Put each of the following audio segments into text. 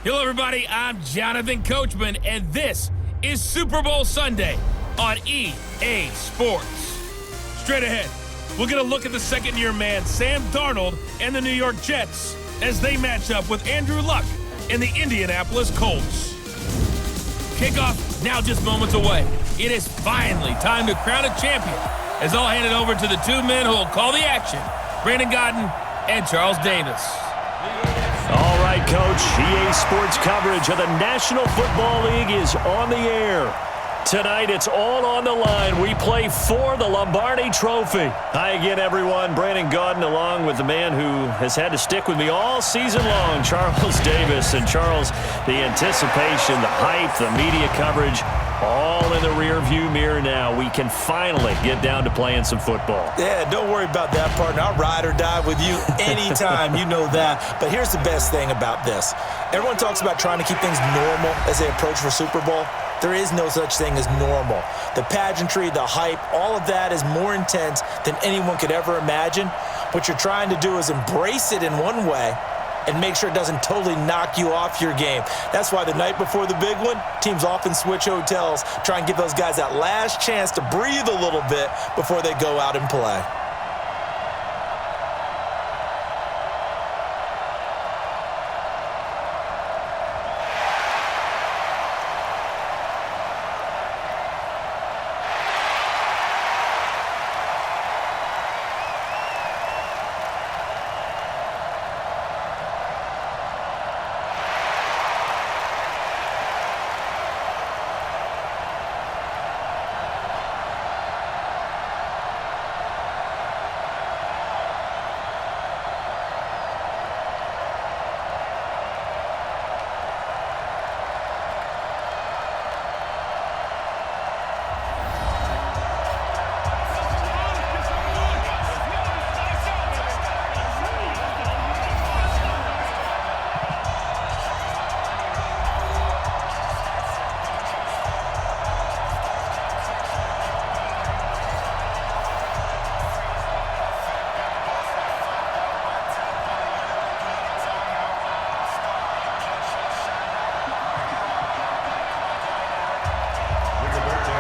Hello, everybody. I'm Jonathan Coachman, and this is Super Bowl Sunday on EA Sports. Straight ahead, we're going to look at the second-year man, Sam Darnold, and the New York Jets as they match up with Andrew Luck and the Indianapolis Colts. Kickoff now just moments away. It is finally time to crown a champion as I'll hand it over to the two men who will call the action, Brandon Godden and Charles Davis. All right, Coach. EA Sports coverage of the National Football League is on the air. Tonight, it's all on the line. We play for the Lombardi Trophy. Hi again, everyone. Brandon Godden along with the man who has had to stick with me all season long, Charles Davis. And Charles, the anticipation, the hype, the media coverage, all in the rearview mirror now. We can finally get down to playing some football. Yeah, don't worry about that, partner. I'll ride or die with you anytime. You know that. But here's the best thing about this. Everyone talks about trying to keep things normal as they approach for Super Bowl. There is no such thing as normal. The pageantry, the hype, all of that is more intense than anyone could ever imagine. What you're trying to do is embrace it in one way and make sure it doesn't totally knock you off your game. That's why the night before the big one, teams often switch hotels, try and give those guys that last chance to breathe a little bit before they go out and play.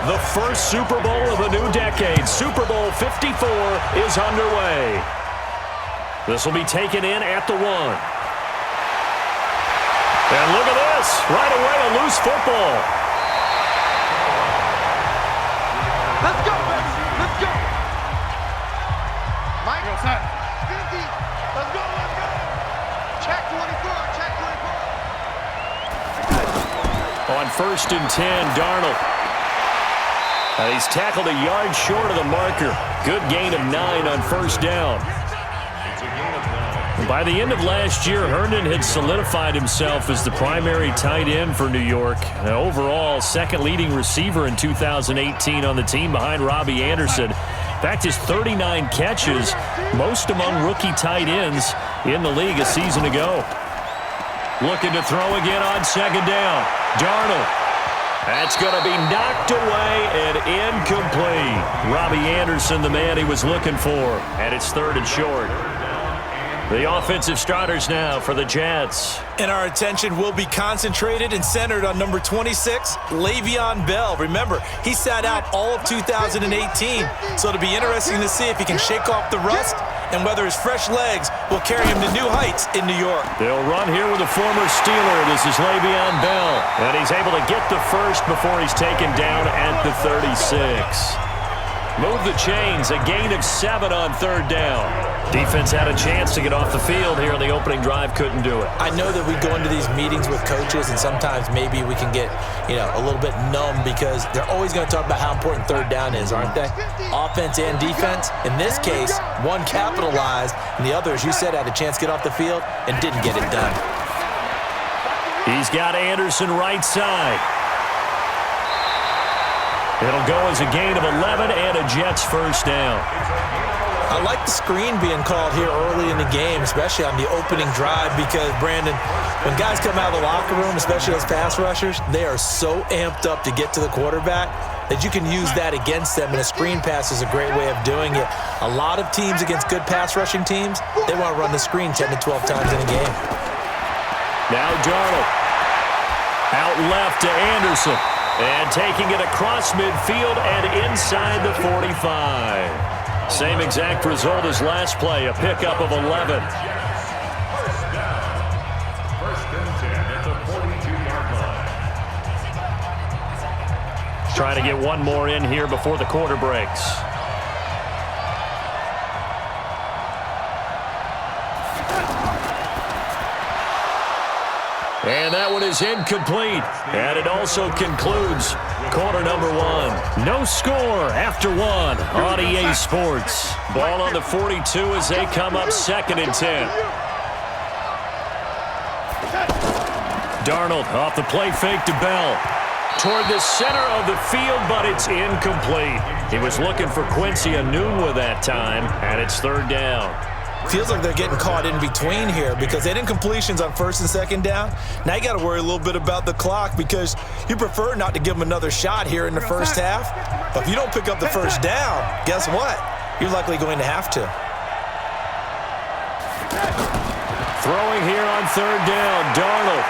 The first Super Bowl of the new decade, Super Bowl 54, is underway. This will be taken in at the 1. And look at this. Right away, a loose football. Let's go, baby. Let's go. Mike, set. 50. Let's go, let's go. Check 24, check 24. On 1st and 10, Darnold. He's tackled a yard short of the marker. Good gain of 9 on 1st down. By the end of last year, Herndon had solidified himself as the primary tight end for New York. Overall, second leading receiver in 2018 on the team behind Robbie Anderson. In fact, his 39 catches, most among rookie tight ends in the league a season ago. Looking to throw again on 2nd down. Darnold. That's going to be knocked away and incomplete. Robbie Anderson, the man he was looking for. And it's 3rd and short. The offensive starters now for the Jets. And our attention will be concentrated and centered on number 26, Le'Veon Bell. Remember, he sat out all of 2018, so it'll be interesting to see if he can shake off the rust and whether his fresh legs will carry him to new heights in New York. They'll run here with a former Steeler. This is Le'Veon Bell. And he's able to get the first before he's taken down at the 36. Move the chains, a gain of 7 on 3rd down. Defense had a chance to get off the field here on the opening drive, couldn't do it. I know that we go into these meetings with coaches, and sometimes maybe we can get, a little bit numb because they're always going to talk about how important 3rd down is, aren't they? Offense and defense. In this case, one capitalized, and the other, as you said, had a chance to get off the field and didn't get it done. He's got Anderson right side. It'll go as a gain of 11 and a Jets 1st down. I like the screen being called here early in the game, especially on the opening drive, because, Brandon, when guys come out of the locker room, especially as pass rushers, they are so amped up to get to the quarterback that you can use that against them, and a screen pass is a great way of doing it. A lot of teams against good pass rushing teams, they want to run the screen 10 to 12 times in a game. Now Darnold. Out left to Anderson. And taking it across midfield and inside the 45. Same exact result as last play, a pickup of 11. Trying to get one more in here before the quarter breaks. And that one is incomplete. And it also concludes quarter number one. No score after one on EA Sports. Ball on the 42 as they come up 2nd and 10. Darnold off the play fake to Bell. Toward the center of the field, but it's incomplete. He was looking for Quincy Enunwa that time, and it's 3rd down. Feels like they're getting caught in between here because they had incompletions on 1st and 2nd down. Now you got to worry a little bit about the clock because you prefer not to give them another shot here in the first half. But if you don't pick up the 1st down, guess what? You're likely going to have to. Throwing here on 3rd down, Darnold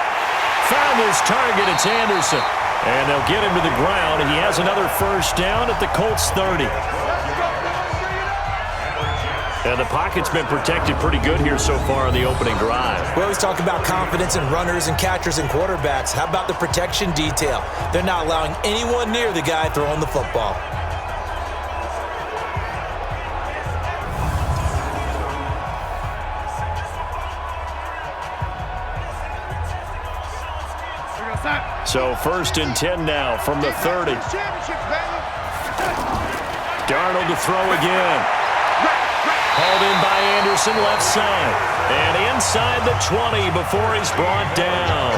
found his target. It's Anderson. And they'll get him to the ground, and he has another 1st down at the Colts 30. And the pocket's been protected pretty good here so far in the opening drive. We always talk about confidence in runners and catchers and quarterbacks. How about the protection detail? They're not allowing anyone near the guy throwing the football. So 1st and 10 now from the 30. Darnold to throw again. Hauled in by Anderson, left side. And inside the 20 before he's brought down.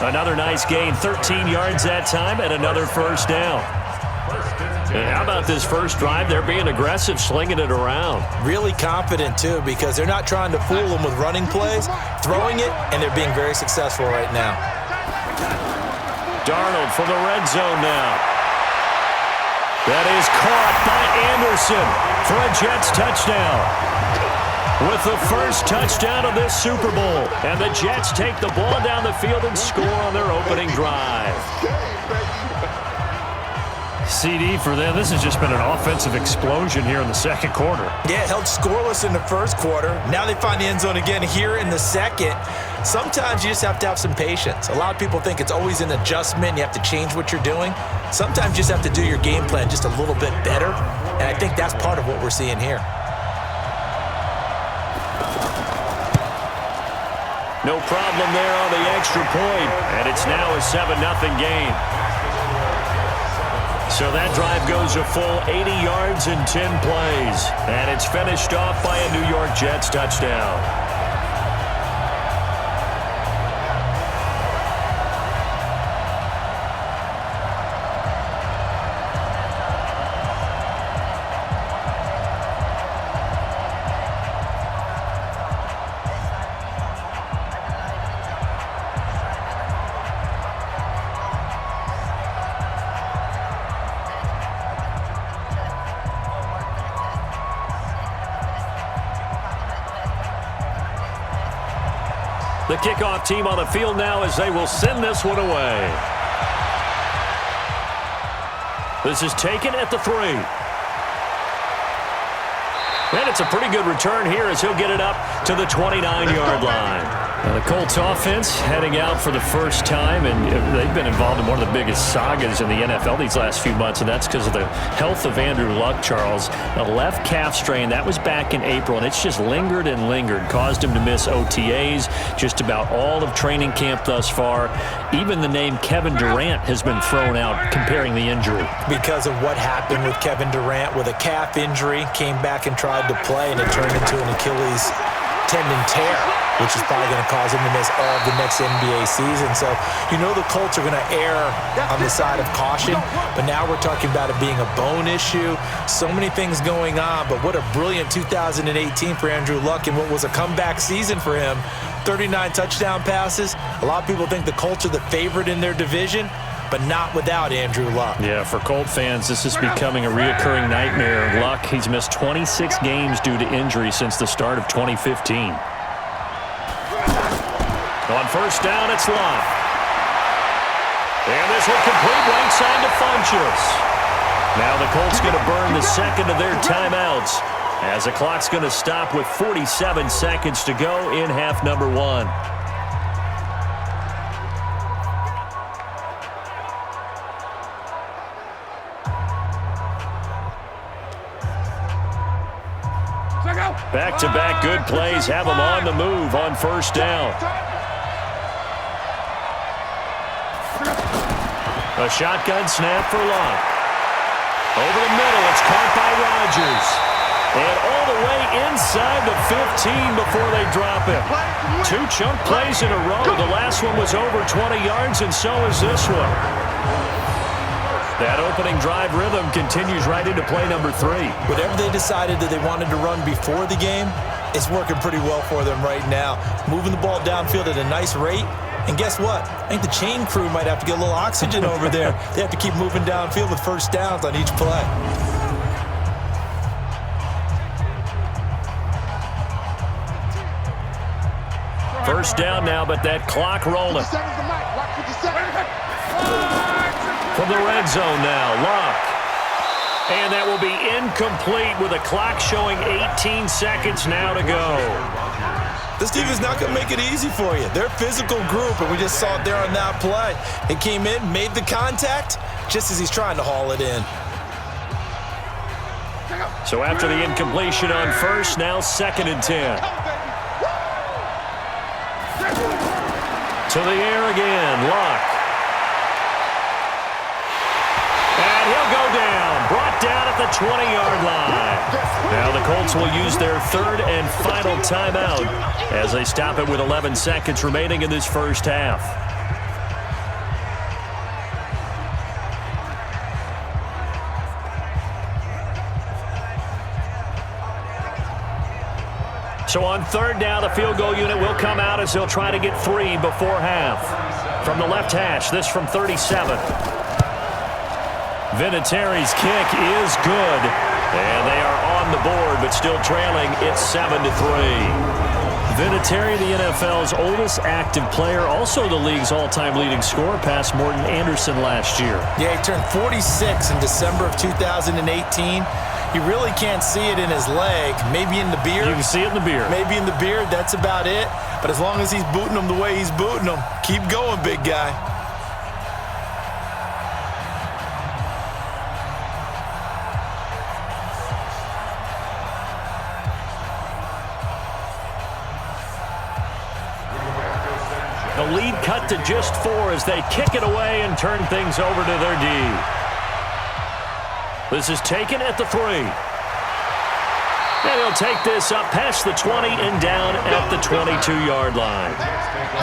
Another nice gain, 13 yards that time, and another 1st down. And how about this first drive? They're being aggressive, slinging it around. Really confident, too, because they're not trying to fool them with running plays, throwing it, and they're being very successful right now. Darnold from the red zone now. That is caught by Anderson for a Jets touchdown. With the first touchdown of this Super Bowl. And the Jets take the ball down the field and score on their opening drive. CD for them. This has just been an offensive explosion here in the 2nd quarter. Yeah, held scoreless in the 1st quarter. Now they find the end zone again here in the 2nd. Sometimes you just have to have some patience. A lot of people think it's always an adjustment. You have to change what you're doing. Sometimes you just have to do your game plan just a little bit better. And I think that's part of what we're seeing here. No problem there on the extra point. And it's now a 7-0 game. So that drive goes a full 80 yards in 10 plays. And it's finished off by a New York Jets touchdown. The kickoff team on the field now as they will send this one away. This is taken at the 3. And it's a pretty good return here as he'll get it up to the 29-yard line. Now the Colts offense heading out for the first time, and they've been involved in one of the biggest sagas in the NFL these last few months, and that's because of the health of Andrew Luck, Charles. A left calf strain, that was back in April, and it's just lingered and lingered. Caused him to miss OTAs, just about all of training camp thus far. Even the name Kevin Durant has been thrown out comparing the injury. Because of what happened with Kevin Durant with a calf injury, came back and tried to play, and it turned into an Achilles tendon tear, which is probably going to cause him to miss all of the next NBA season. So, you know the Colts are going to err on the side of caution, but now we're talking about it being a bone issue. So many things going on, but what a brilliant 2018 for Andrew Luck and what was a comeback season for him. 39 touchdown passes. A lot of people think the Colts are the favorite in their division, but not without Andrew Luck. Yeah, for Colt fans, this is becoming a reoccurring nightmare. Luck, he's missed 26 games due to injury since the start of 2015. On first down, it's Luck. And this one complete right side to Funchess. Now the Colts going to burn the second of their timeouts as the clock's going to stop with 47 seconds to go in half number 1. Back-to-back good plays have them on the move on first down. A shotgun snap for Locke. Over the middle, it's caught by Rodgers. And all the way inside the 15 before they drop him. 2 chunk plays in a row. The last one was over 20 yards, and so is this one. That opening drive rhythm continues right into play number 3. Whatever they decided that they wanted to run before the game, it's working pretty well for them right now. Moving the ball downfield at a nice rate. And guess what? I think the chain crew might have to get a little oxygen over there. They have to keep moving downfield with first downs on each play. First down now, but that clock rolling. From the red zone now, Locke. And that will be incomplete with a clock showing 18 seconds now to go. This team is not going to make it easy for you. They're a physical group, and we just saw it there on that play. It came in, made the contact, just as he's trying to haul it in. So after the incompletion on first, now 2nd and 10. To the air again, Locke. And he'll go down, brought down at the 20-yard line. Now the Colts will use their 3rd and final timeout as they stop it with 11 seconds remaining in this first half. So on 3rd down, the field goal unit will come out as they'll try to get 3 before half. From the left hash, this from 37. Vinatieri's kick is good. And they are on the board, but still trailing. It's 7-3. Vinatieri, the NFL's oldest active player, also the league's all-time leading scorer, past Morton Anderson last year. Yeah, he turned 46 in December of 2018. You really can't see it in his leg. Maybe in the beard. You can see it in the beard. Maybe in the beard. That's about it. But as long as he's booting them the way he's booting them, keep going, big guy. The lead cut to just 4 as they kick it away and turn things over to their D. This is taken at the 3. And he'll take this up past the 20 and down at the 22-yard line.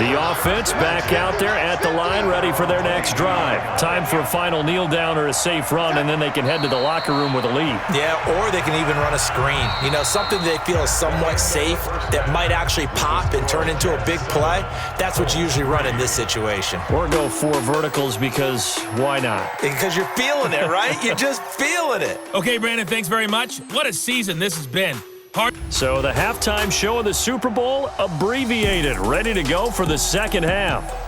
The offense back out there at the line, ready for their next drive. Time for a final kneel down or a safe run, and then they can head to the locker room with a lead. Yeah, or they can even run a screen. You know, something they feel is somewhat safe that might actually pop and turn into a big play. That's what you usually run in this situation. Or go 4 verticals because why not? Because you're feeling it, right? You're just feeling it. Okay, Brandon, thanks very much. What a season this has been. So the halftime show of the Super Bowl abbreviated, ready to go for the second half.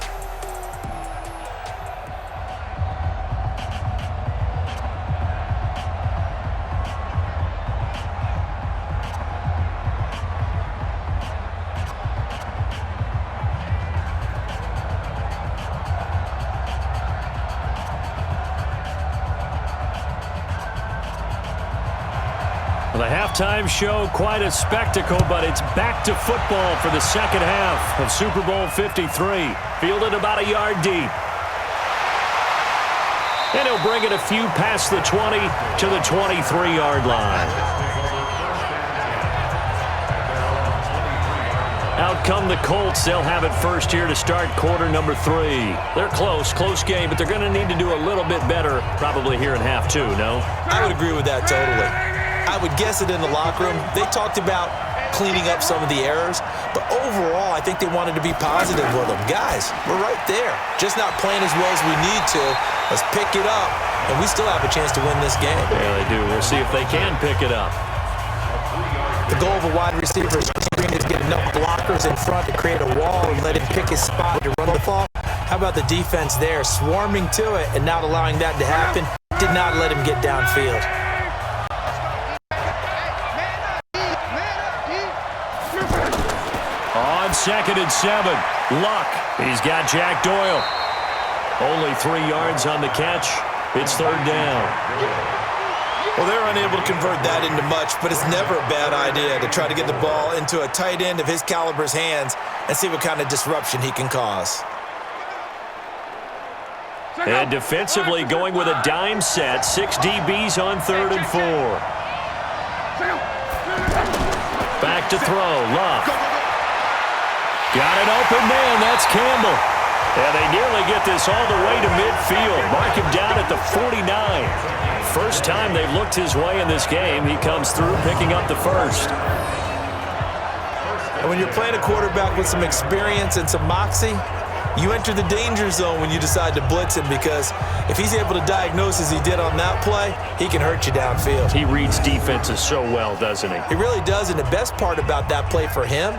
The halftime show, quite a spectacle, but it's back to football for the second half of Super Bowl 53. Fielded about a yard deep. And he'll bring it a few past the 20 to the 23-yard line. Out come the Colts. They'll have it first here to start quarter number 3. They're close game, but they're going to need to do a little bit better probably here in half 2, no? I would agree with that totally. I would guess it in the locker room. They talked about cleaning up some of the errors, but overall, I think they wanted to be positive with them. Guys, we're right there. Just not playing as well as we need to. Let's pick it up, and we still have a chance to win this game. Yeah, they do. We'll see if they can pick it up. The goal of a wide receiver screen is get enough blockers in front to create a wall and let him pick his spot to run the ball. How about the defense there, swarming to it and not allowing that to happen? Did not let him get downfield. On 2nd and 7, Luck. He's got Jack Doyle. Only 3 yards on the catch. It's 3rd down. Well, they're unable to convert that into much, but it's never a bad idea to try to get the ball into a tight end of his caliber's hands and see what kind of disruption he can cause. And defensively going with a dime set. 6 DBs on 3rd and 4. Back to throw. Luck. Got an open man. That's Campbell. And they nearly get this all the way to midfield. Mark him down at the 49. First time they've looked his way in this game. He comes through picking up the first. And when you're playing a quarterback with some experience and some moxie, you enter the danger zone when you decide to blitz him, because if he's able to diagnose as he did on that play, he can hurt you downfield. He reads defenses so well, doesn't he? He really does, and the best part about that play for him,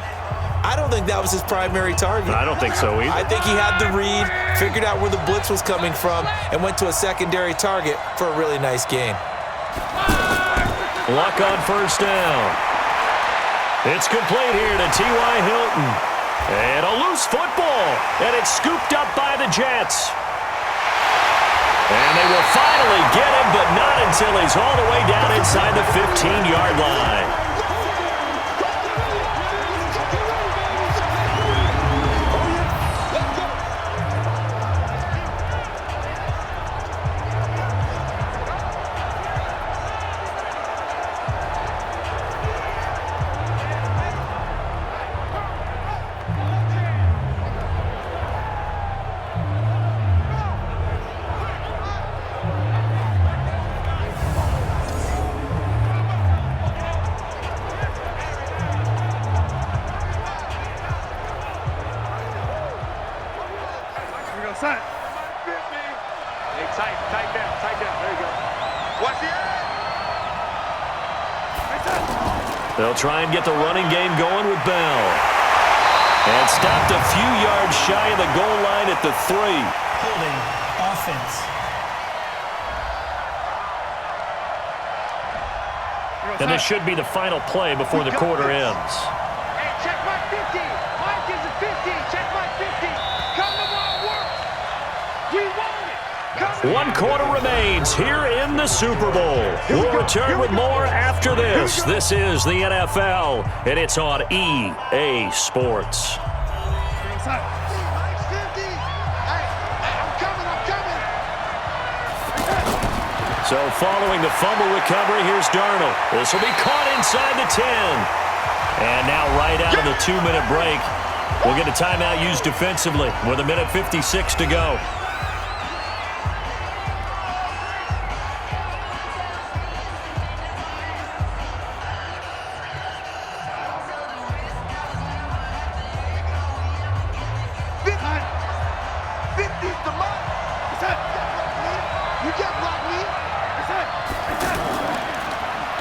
I don't think that was his primary target. I don't think so either. I think he had the read, figured out where the blitz was coming from, and went to a secondary target for a really nice gain. Luck on 1st down. It's complete here to T.Y. Hilton. And a loose football, and it's scooped up by the Jets. And they will finally get him, but not until he's all the way down inside the 15-yard line. They'll try and get the running game going with Bell. And stopped a few yards shy of the goal line at the 3. Holding offense. And this should be the final play before the quarter ends. Hey, check my 50. Mike is a 50. Check my 50. Come to my work. We want it. One quarter remains here in the Super Bowl. We'll return with more after this. This is the NFL, and it's on EA Sports. Mike's 50. Hey, I'm coming. So following the fumble recovery, here's Darnold. This will be caught inside the 10. And now right out of the 2-minute break, we'll get a timeout used defensively with 1:56 to go.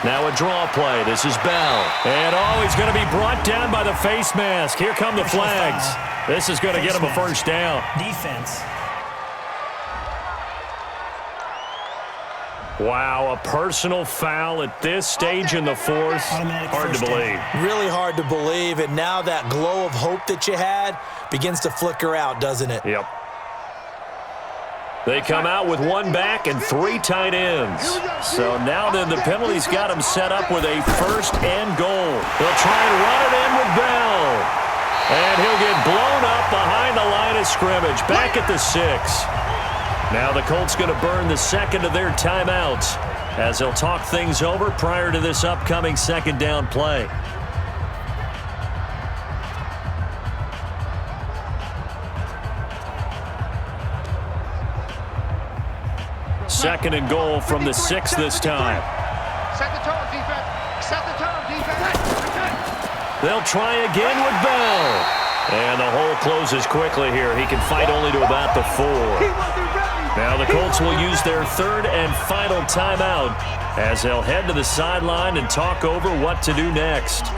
Now a draw play. This is Bell. And he's going to be brought down by the face mask. Here come the flags. This is going to get him a first down. Defense. Wow, a personal foul at this stage in the fourth. Hard to believe. Really hard to believe, and now that glow of hope that you had begins to flicker out, doesn't it? Yep. They come out with 1 back and 3 tight ends. So now then the penalty's got them set up with a 1st and goal. They'll try and run it in with Bell. And he'll get blown up behind the line of scrimmage, back at the 6. Now the Colts going to burn the 2nd of their timeouts as they'll talk things over prior to this upcoming 2nd down play. Second and goal from the 6 this time. Set the tone, defense. Set the tone, defense. They'll try again with Bell. And the hole closes quickly here. He can fight only to about the 4. Now the Colts will use their 3rd and final timeout as they'll head to the sideline and talk over what to do next.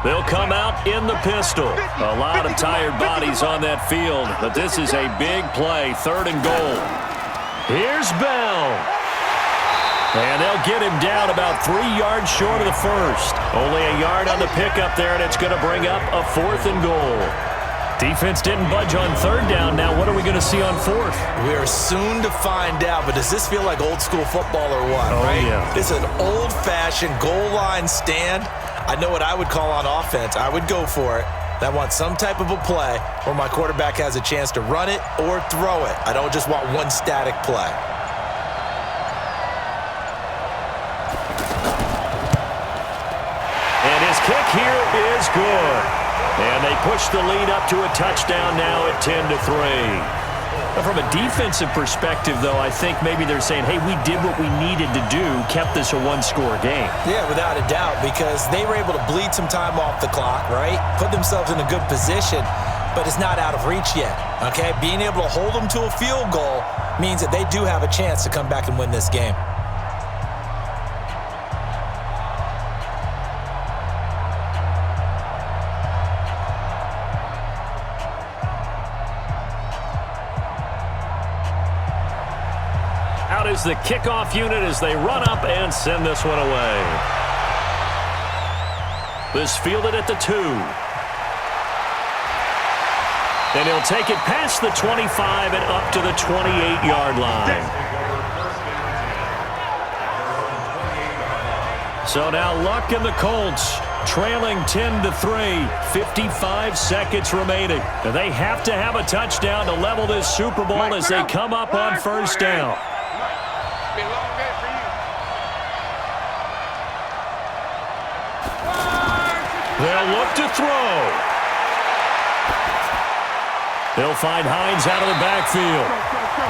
They'll come out in the pistol. A lot of tired bodies on that field, but this is a big play, 3rd and goal. Here's Bell. And they'll get him down about 3 yards short of the first. Only a yard on the pickup there, and it's going to bring up a 4th and goal. Defense didn't budge on 3rd down. Now what are we going to see on 4th? We are soon to find out, but does this feel like old school football or what, right? Yeah. This is an old-fashioned goal line stand. I know what I would call on offense. I would go for it. I want some type of a play where my quarterback has a chance to run it or throw it. I don't just want one static play. And his kick here is good. And they push the lead up to a touchdown now at 10-3. From a defensive perspective, though, I think maybe they're saying, hey, we did what we needed to do, kept this a one-score game. Yeah, without a doubt, because they were able to bleed some time off the clock, right? Put themselves in a good position, but it's not out of reach yet, okay? Being able to hold them to a field goal means that they do have a chance to come back and win this game. Out is the kickoff unit as they run up and send this one away. This fielded at the 2. Then he'll take it past the 25 and up to the 28-yard line. So now Luck and the Colts trailing 10-3, 55 seconds remaining. And they have to have a touchdown to level this Super Bowl as they come up on 1st down. They'll look to throw. They'll find Hines out of the backfield.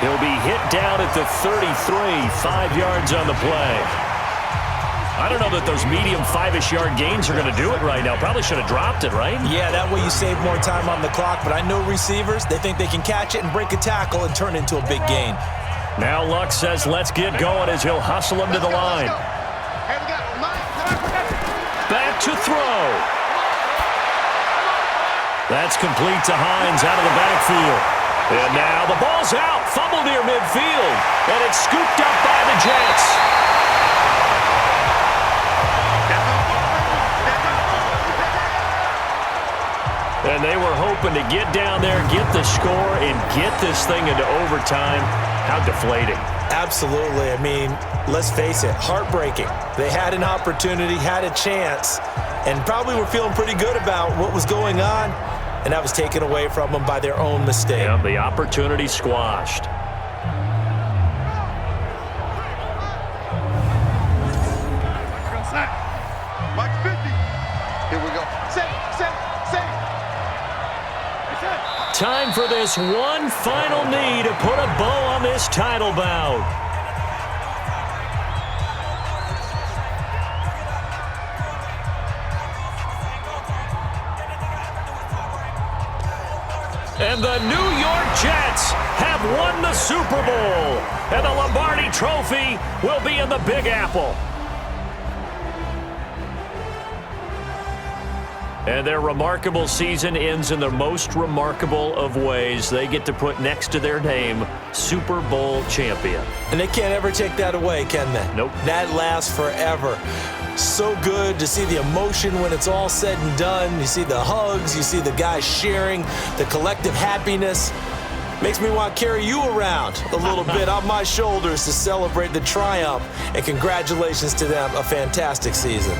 He'll be hit down at the 33, 5 yards on the play. I don't know that those medium 5-ish yard gains are going to do it right now. Probably should have dropped it, right? Yeah, that way you save more time on the clock, but I know receivers, they think they can catch it and break a tackle and turn it into a big gain. Now Luck says let's get going as he'll hustle him to the line. Back to throw. That's complete to Hines out of the backfield. And now the ball's out. Fumble near midfield. And it's scooped up by the Jets. And they were hoping to get down there, get the score, and get this thing into overtime. How deflating. Absolutely. I mean, let's face it, heartbreaking. They had an opportunity, had a chance, and probably were feeling pretty good about what was going on, and that was taken away from them by their own mistake. Yeah, the opportunity squashed. Mike 50. Here we go. Set. Time for this one final knee to put a bow on this title bout. And the New York Jets have won the Super Bowl. And the Lombardi Trophy will be in the Big Apple. And their remarkable season ends in the most remarkable of ways. They get to put next to their name, Super Bowl champion. And they can't ever take that away, can they? Nope. That lasts forever. So good to see the emotion when it's all said and done. You see the hugs, you see the guys sharing, the collective happiness. Makes me want to carry you around a little bit on my shoulders to celebrate the triumph. And congratulations to them, a fantastic season.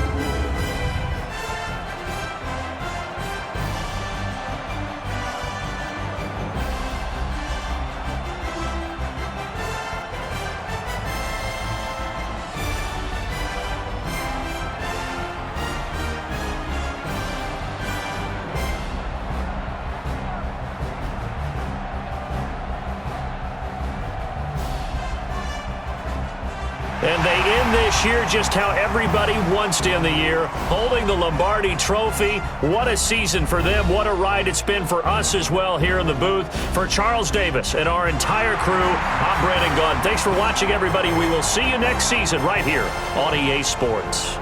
And they end this year just how everybody wants to end the year, holding the Lombardi Trophy. What a season for them. What a ride it's been for us as well here in the booth. For Charles Davis and our entire crew, I'm Brandon Gaudin. Thanks for watching, everybody. We will see you next season right here on EA Sports.